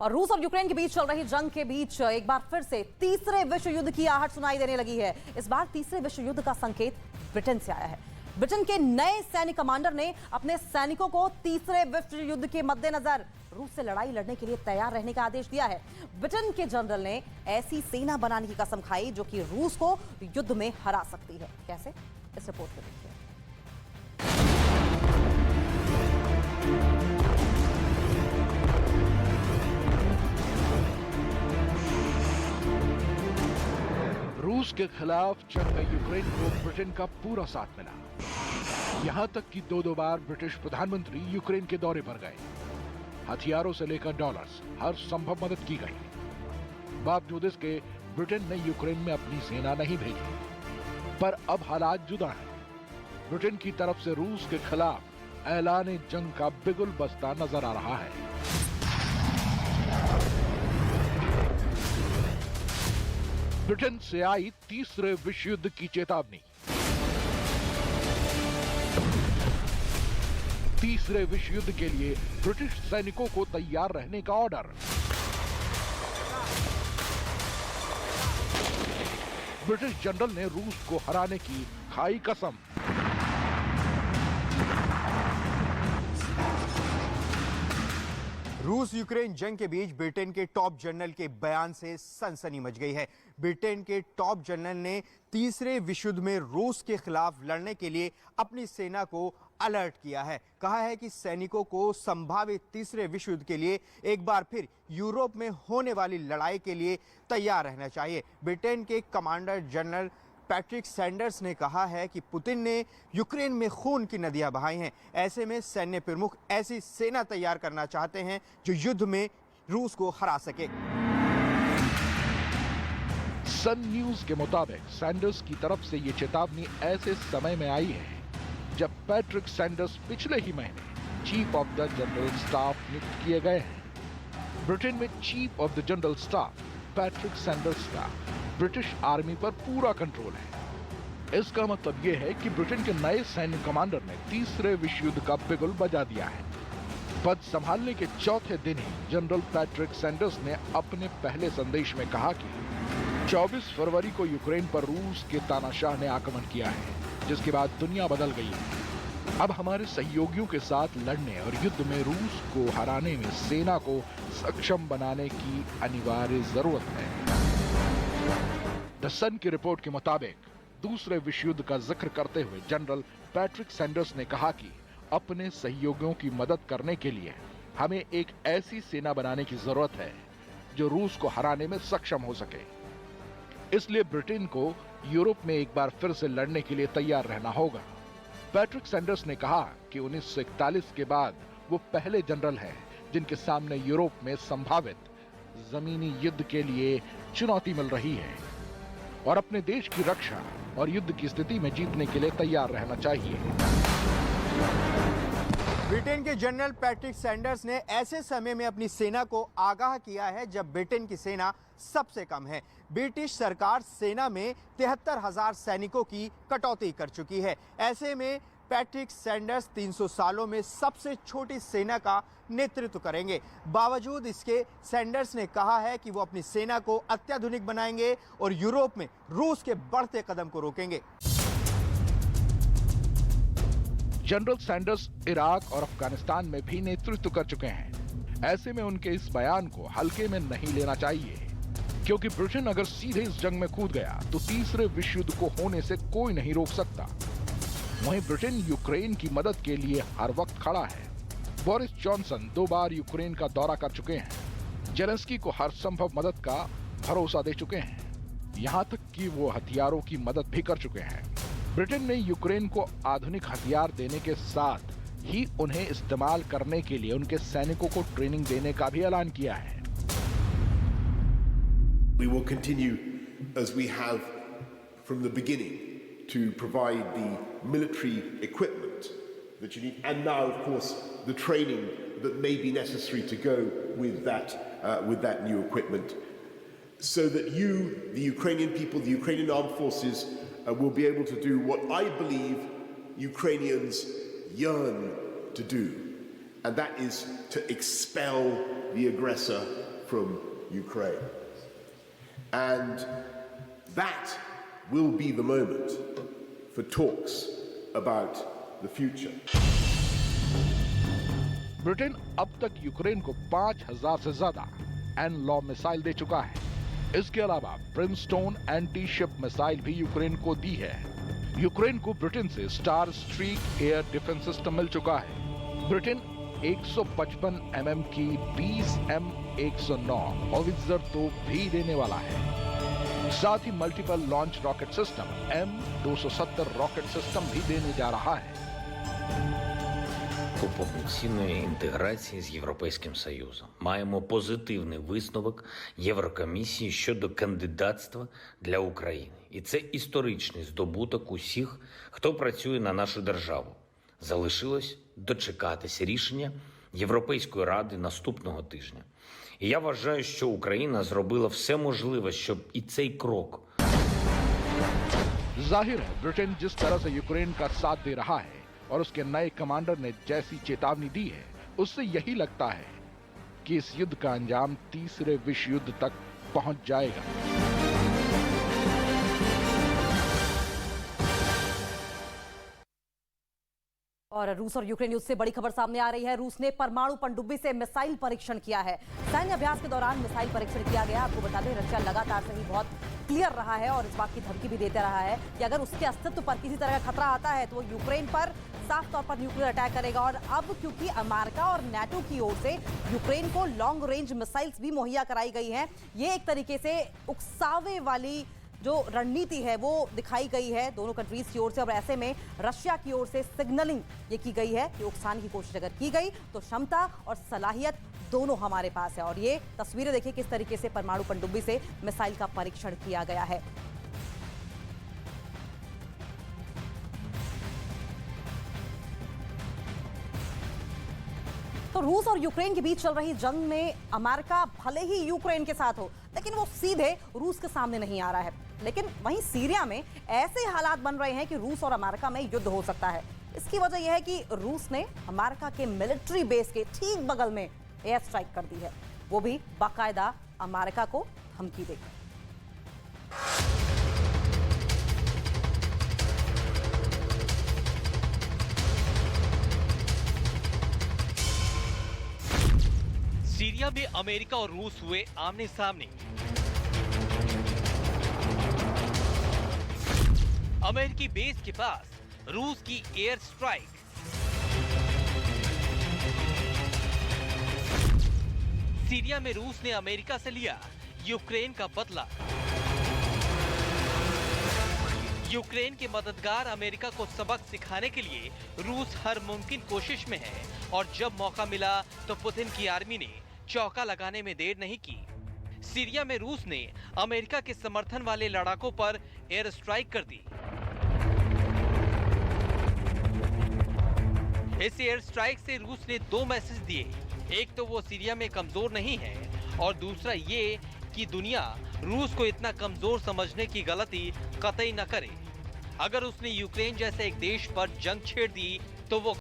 और रूस और यूक्रेन के बीच चल रही जंग के बीच एक बार फिर से तीसरे विश्व युद्ध की आहट सुनाई देने लगी है। इस बार तीसरे विश्व युद्ध का संकेत ब्रिटेन से आया है। ब्रिटेन के नए सैनिक कमांडर ने अपने सैनिकों को तीसरे विश्व युद्ध के मद्देनजर रूस से लड़ाई लड़ने के लिए तैयार रहने का आदेश दिया है। ब्रिटेन के जनरल ने ऐसी सेना बनाने की कसम खाई जो कि रूस को युद्ध में हरा सकती है। कैसे, इस रिपोर्ट को देखिए। रूस के खिलाफ जंग में यूक्रेन को ब्रिटेन का पूरा साथ मिला। यहां तक कि दो बार ब्रिटिश प्रधानमंत्री यूक्रेन के दौरे पर गए। हथियारों से लेकर डॉलर्स, हर संभव मदद की गई। बावजूद इसके ब्रिटेन ने यूक्रेन में अपनी सेना नहीं भेजी। पर अब हालात जुदा हैं। ब्रिटेन की तरफ से रूस के खिलाफ ऐलान जंग का बिगुल बजता नजर आ रहा है। ब्रिटेन से आई तीसरे विश्व युद्ध की चेतावनी। तीसरे विश्व युद्ध के लिए ब्रिटिश सैनिकों को तैयार रहने का ऑर्डर। ब्रिटिश जनरल ने रूस को हराने की खाई कसम। रूस यूक्रेन जंग के बीच ब्रिटेन के टॉप जनरल के बयान से सनसनी मच गई है। ब्रिटेन के टॉप जनरल ने तीसरे विश्व युद्ध में रूस के खिलाफ लड़ने के लिए अपनी सेना को अलर्ट किया है। कहा है कि सैनिकों को संभावित तीसरे विश्व युद्ध के लिए एक बार फिर यूरोप में होने वाली लड़ाई के लिए तैयार रहना चाहिए। ब्रिटेन के कमांडर जनरल पैट्रिक सैंडर्स ने कहा है कि पुतिन ने यूक्रेन में खून की नदियां बहाई हैं। ऐसे में सैन्य प्रमुख ऐसी सेना तैयार करना चाहते हैं जो युद्ध में रूस को हरा सके। सन न्यूज के मुताबिक सैंडर्स की तरफ से ये चेतावनी ऐसे समय में आई है जब पैट्रिक सैंडर्स पिछले ही महीने chief of the general staff नियुक्त किए गए हैं। ब्रिटेन में chief of the general staff Patrick Sanders का ब्रिटिश आर्मी पर पूरा कंट्रोल है। इसका मतलब यह है कि ब्रिटेन के नए सैन्य कमांडर ने तीसरे विश्व युद्ध का बिगुल बजा दिया है। पद संभालने के चौथे दिन ही जनरल पैट्रिक सैंडर्स ने अपने पहले संदेश में कहा कि 24 फरवरी को यूक्रेन पर रूस के तानाशाह ने आक्रमण किया है, जिसके बाद दुनिया बदल गई है। अब हमारे सहयोगियों के साथ लड़ने और युद्ध में रूस को हराने में सेना को सक्षम बनाने की अनिवार्य जरूरत है। द सन की रिपोर्ट के मुताबिक दूसरे विश्व युद्ध का जिक्र करते हुए जनरल पैट्रिक सैंडर्स ने कहा कि अपने सहयोगियों की मदद करने के लिए हमें एक ऐसी सेना बनाने की जरूरत है जो रूस को हराने में सक्षम हो सके। इसलिए ब्रिटेन को यूरोप में एक बार फिर से लड़ने के लिए तैयार रहना होगा। पैट्रिक सैंडर्स ने कहा कि 1941 के बाद वो पहले जनरल हैं जिनके सामने यूरोप में संभावित जमीनी युद्ध के लिए चुनौती मिल रही है और अपने देश की रक्षा और युद्ध की स्थिति में जीतने के लिए तैयार रहना चाहिए। ब्रिटेन के जनरल पैट्रिक सैंडर्स ने ऐसे समय में अपनी सेना को आगाह किया है जब ब्रिटेन की सेना सबसे कम है। ब्रिटिश सरकार सेना में 73,000 सैनिकों की कटौती कर चुकी है। ऐसे में पैट्रिक सैंडर्स 300 सालों में सबसे छोटी सेना का नेतृत्व करेंगे। बावजूद इसके सैंडर्स ने कहा है कि वो अपनी सेना को अत्याधुनिक बनाएंगे और यूरोप में रूस के बढ़ते कदम को रोकेंगे। जनरल सैंडर्स इराक और अफगानिस्तान में भी नेतृत्व कर चुके हैं। ऐसे में उनके इस बयान को हल्के में नहीं लेना चाहिए, क्योंकि ब्रिटेन अगर सीधे इस जंग में कूद गया तो तीसरे विश्व युद्ध को होने से कोई नहीं रोक सकता। वहीं ब्रिटेन यूक्रेन की मदद के लिए हर वक्त खड़ा है। बोरिस जॉनसन 2 बार यूक्रेन का दौरा कर चुके हैं। जेलेंस्की को हर संभव मदद का भरोसा दे चुके हैं। यहां तक कि वो हथियारों की मदद भी कर चुके हैं। ब्रिटेन ने यूक्रेन को आधुनिक हथियार देने के साथ ही उन्हें इस्तेमाल करने के लिए उनके सैनिकों को ट्रेनिंग देने का भी ऐलान किया है। We will continue as we have from the beginning to provide the military equipment that you need, and now, of course, the training that may be necessary to go with that new equipment, so that you, the Ukrainian people, the Ukrainian armed forces, will be able to do what I believe Ukrainians yearn to do, and that is to expel the aggressor from Ukraine. And that will be the moment for talks about the future. Britain अब तक Ukraine को 5000 से ज्यादा एनलॉ missile दे चुका है। इसके अलावा Brimstone anti ship missile भी यूक्रेन को दी है। यूक्रेन को ब्रिटेन से Starstreak air defence system मिल चुका है। ब्रिटेन 155 mm की 20 M109 हॉवित्जर तोप भी देने वाला है। साथ ही multiple launch rocket system M270 rocket system भी देने जा रहा है। По повноцінної інтеграції з Європейським Союзом. Маємо позитивний висновок Єврокомісії щодо кандидатства для України. І це історичний здобуток усіх, хто працює на нашу державу. Залишилось дочекатися рішення Європейської Ради наступного тижня. І я вважаю, що Україна зробила все можливе, щоб і цей крок. जाहिर है ब्रिटेन जिस तरह से यूक्रेन का साथ दे रहा है और उसके नए कमांडर ने जैसी चेतावनी दी है, उससे यही लगता है कि इस युद्ध का अंजाम तीसरे विश्व युद्ध तक पहुंच जाएगा। और रूस और यूक्रेन युद्ध से बड़ी खबर सामने आ रही है। रूस ने परमाणु पनडुब्बी से मिसाइल परीक्षण किया है। सैन्य अभ्यास के दौरान मिसाइल परीक्षण किया गया। आपको बता दें, रशिया लगातार से ही बहुत क्लियर रहा है और इस बात की धमकी भी देते रहा है कि अगर उसके अस्तित्व पर किसी तरह का खतरा आता है तो वो यूक्रेन पर साफ तौर पर न्यूक्लियर अटैक करेगा। और अब क्योंकि अमेरिका और नाटो की ओर से यूक्रेन को लॉन्ग रेंज मिसाइल्स भी मुहैया कराई गई हैं, ये एक तरीके से उकसावे वाली जो रणनीति है वो दिखाई गई है दोनों कंट्रीज की ओर से। और ऐसे में रशिया की ओर से सिग्नलिंग ये की गई है कि उकसाने की कोशिश अगर की गई तो क्षमता और सलाहियत दोनों हमारे पास है। और ये तस्वीरें देखिए किस तरीके से परमाणु पनडुब्बी से मिसाइल का परीक्षण किया गया है। तो रूस और यूक्रेन के बीच चल रही जंग में अमेरिका भले ही यूक्रेन के साथ हो, लेकिन वो सीधे रूस के सामने नहीं आ रहा है। लेकिन वहीं सीरिया में ऐसे हालात बन रहे हैं कि रूस और अमेरिका में युद्ध हो सकता है। इसकी वजह यह है कि रूस ने अमेरिका के मिलिट्री बेस के ठीक बगल में एयर स्ट्राइक कर दी है, वो भी बाकायदा अमेरिका को धमकी देकर। सीरिया में अमेरिका और रूस हुए आमने सामने। अमेरिकी बेस के पास रूस की एयर स्ट्राइक। सीरिया में रूस ने अमेरिका से लिया यूक्रेन का बदला। यूक्रेन के मददगार अमेरिका को सबक सिखाने के लिए रूस हर मुमकिन कोशिश में है और जब मौका मिला तो पुतिन की आर्मी ने चौका लगाने में देर नहीं की। सीरिया में रूस ने अमेरिका के समर्थन वाले लड़ाकों पर एयर स्ट्राइक कर दी। इस एयर स्ट्राइक से रूस ने दो मैसेज दिए। एक तो वो सीरिया में कमजोर नहीं है और दूसरा ये कि दुनिया रूस को इतना कमजोर समझने की गलती कतई न करे। अगर उसने यूक्रेन जैसे एक देश पर जंग छेड़ दी तो वो